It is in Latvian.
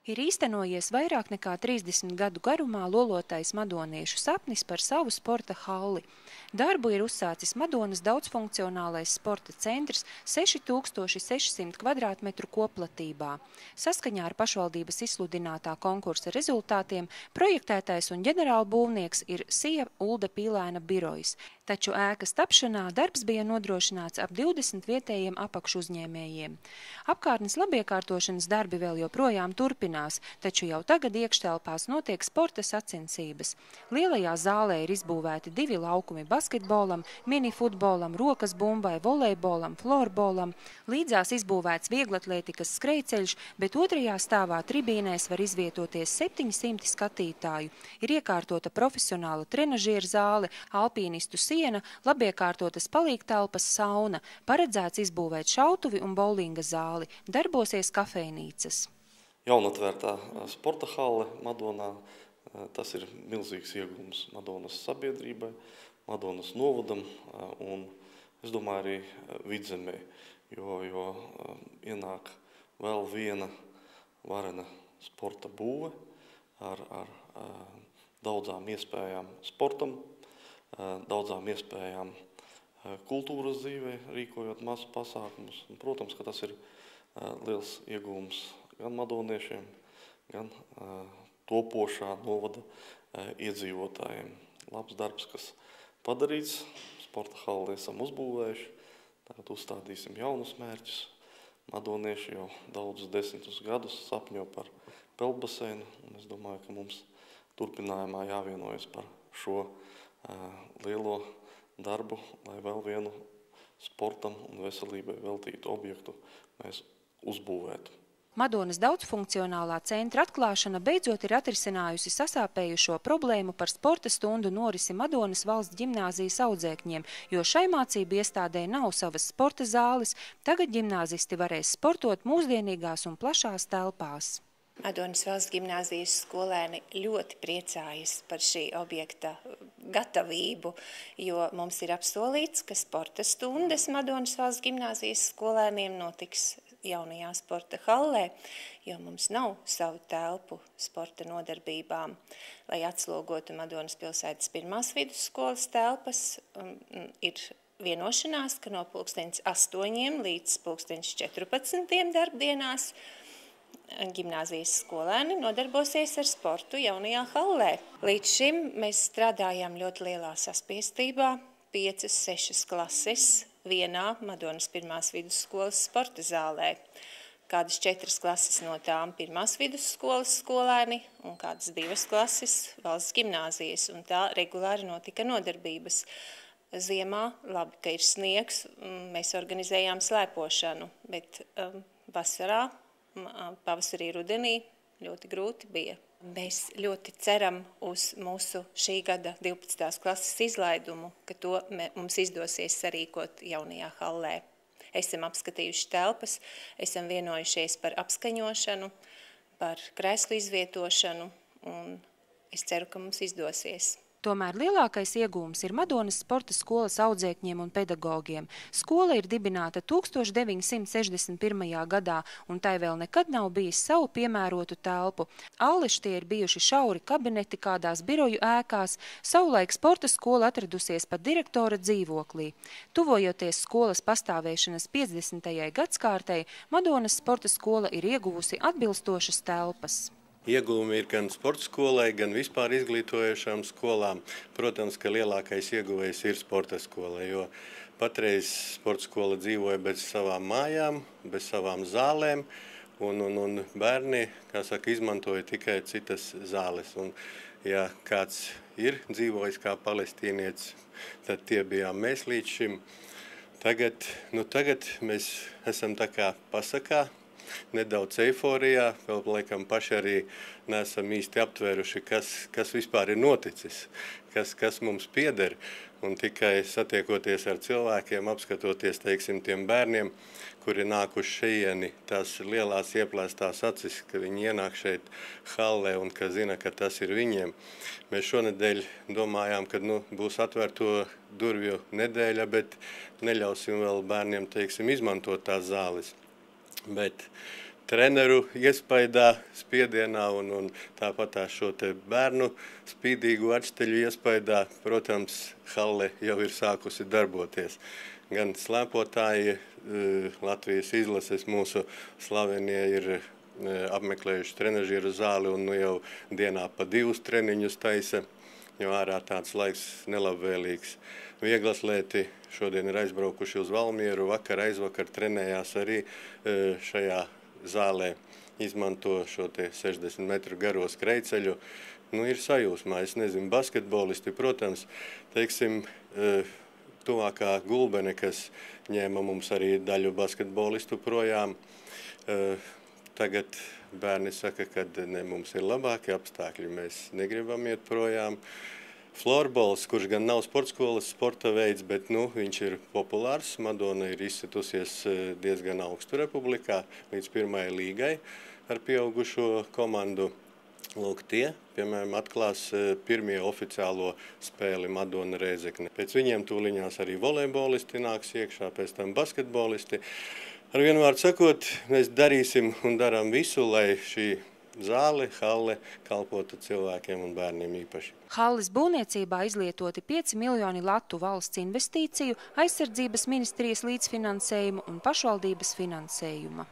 Ir īstenojies vairāk nekā 30 gadu garumā lolotais madoniešu sapnis par savu sporta halli. Darbu ir uzsācis Madonas daudzfunkcionālais sporta centrs 6600 kvadrātmetru koplatībā. Saskaņā ar pašvaldības izsludinātā konkursa rezultātiem projektētais un ģenerālbūvnieks ir Sija Ulda Pīlēna birojas, taču ēkas tapšanā darbs bija nodrošināts ap 20 vietējiem apakšuzņēmējiem. Apkārtnes labiekārtošanas darbi vēl joprojām turpinās, taču jau tagad iekštelpās notiek sporta sacensības. Lielajā zālē ir izbūvēti 2 laukumi basketbolam, minifutbolam, rokas bumbai, volejbolam, florbolam. Līdzās izbūvēts vieglatlētikas skrejceļš, bet otrajā stāvā tribīnēs var izvietoties 700 skatītāju. Ir iekārtota profesionāla trenažieru zāle, alpīnistu siena, labiekārtotas palīgtelpas sauna, paredzēts izbūvēt šautuvi un bowlinga zāli, darbosies kafejnīcas. Jaunatvērtā sporta halle Madonā, tas ir milzīgs iegūms Madonas sabiedrībai, Madonas novadam un, es domāju, arī Vidzemē, jo ienāk vēl viena varena sporta būve ar daudzām iespējām sportam, daudzām iespējām kultūras dzīvē, rīkojot masu pasākumus. Un, protams, ka tas ir liels iegūms gan madoniešiem, gan topošā novada iedzīvotājiem. Labs darbs, kas padarīts, sporta halli esam uzbūvējuši, tagad uzstādīsim jaunus mērķus. Madonieši jau daudzus 10 gadus sapņo par peldbaseinu, un es domāju, ka mums turpinājumā jāvienojas par šo lielo darbu, lai vēl vienu sportam un veselībai veltītu objektu mēs uzbūvētu. Madonas daudzfunkcionālā centra atklāšana beidzot ir atrisinājusi sasāpējušo problēmu par sporta stundu norisi Madonas valsts ģimnāzijas audzēkņiem, jo šai mācību iestādē nav savas sporta zāles, tagad ģimnāzisti varēs sportot mūsdienīgās un plašās telpās. Madonas valsts ģimnāzijas skolēni ļoti priecājas par šī objekta gatavību, jo mums ir apsolīts, ka sporta stundas Madonas valsts ģimnāzijas skolēniem notiks jaunajā sporta hallē, jo mums nav savu telpu sporta nodarbībām. Lai atslogotu Madonas pilsētas 1. vidusskolas telpas, ir vienošanās, ka no 8 līdz 14 darbdienās ģimnāzijas skolēni nodarbosies ar sportu jaunajā hallē. Līdz šim mēs strādājām ļoti lielā saspiestībā, 5-6 klases vienā Madonas 1. vidusskolas sporta zālē. Kādas 4 klases no tām 1. vidusskolas skolēni un kādas 2 klases valsts ģimnāzijas, un tā regulāri notika nodarbības. Ziemā, labi, ka ir sniegs, mēs organizējām slēpošanu, bet vasarā, pavasarī, rudenī ļoti grūti bija. Mēs ļoti ceram uz mūsu šī gada 12. klases izlaidumu, ka to mums izdosies sarīkot jaunajā hallē. Esam apskatījuši telpas, esam vienojušies par apskaņošanu, par krēslu izvietošanu, un es ceru, ka mums izdosies. Tomēr lielākais iegūms ir Madonas sporta skolas audzēkņiem un pedagogiem. Skola ir dibināta 1961. gadā, un tai vēl nekad nav bijis savu piemērotu telpu. Alleši tie ir bijuši šauri kabineti kādās biroju ēkās, savulaik sporta skola atradusies pat direktora dzīvoklī. Tuvojoties skolas pastāvēšanas 50. gadskārtei, Madonas sporta skola ir ieguvusi atbilstošas telpas. Ieguvumi ir gan sporta skolai, gan vispār izglītojošām skolām. Protams, ka lielākais ieguvējs ir sporta skola, jo patreiz sporta skola dzīvoja bez savām mājām, bez savām zālēm, un bērni, kā saka, izmantoja tikai citas zāles. Un, ja kāds ir dzīvojis kā palestīnietis, tad tie bijām mēs līdz šim. Tagad mēs esam tā kā pasakā, nedaudz eiforijā, vēl laikam paši arī neesam īsti aptvēruši, kas vispār ir noticis, kas mums pieder. Un tikai satiekoties ar cilvēkiem, apskatoties, teiksim, tiem bērniem, kuri nākuši šeieni, tās lielās ieplēstās acis, ka viņi ienāk šeit hallē un ka zina, ka tas ir viņiem. Mēs šonedēļ domājām, ka būs atvērto durvju nedēļa, bet neļausim vēl bērniem, teiksim, izmantot tās zāles. Bet treneru iespaidā, spiedienā un tāpat šo te bērnu spīdīgu atšteļu iespaidā, protams, halle jau ir sākusi darboties. Gan slēpotāji, Latvijas izlases mūsu slavenie ir apmeklējuši trenažieru zāli un jau dienā pa 2 treniņus taisa, jo ārā tāds laiks nelabvēlīgs. Vieglaslēti šodien ir aizbraukuši uz Valmieru, aizvakar trenējās arī šajā zālē, izmanto šo te 60 metru garo skrejceļu. Ir sajūsmā, es nezinu, basketbolisti, protams, teiksim, tuvākā Gulbene, kas ņēma mums arī daļu basketbolistu projām. Tagad bērni saka, ka mums ir labāki apstākļi, mēs negribam iet projām. Florbols, kurš gan nav sportskolas sporta veids, bet viņš ir populārs. Madona ir izsitusies diezgan augstu republikā līdz 1. līgai ar pieaugušo komandu. Lūk, tie, piemēram, atklās pirmie oficiālo spēli Madona Rēzekne. Pēc viņiem tūliņās arī volejbolisti nāks iekšā, pēc tam basketbolisti. Ar vienu vārdu sakot, mēs darīsim un darām visu, lai šī zāle, halle kalpotu cilvēkiem un bērniem īpaši. Halles būvniecībā izlietoti 5 miljoni latu valsts investīciju, aizsardzības ministrijas līdzfinansējumu un pašvaldības finansējuma.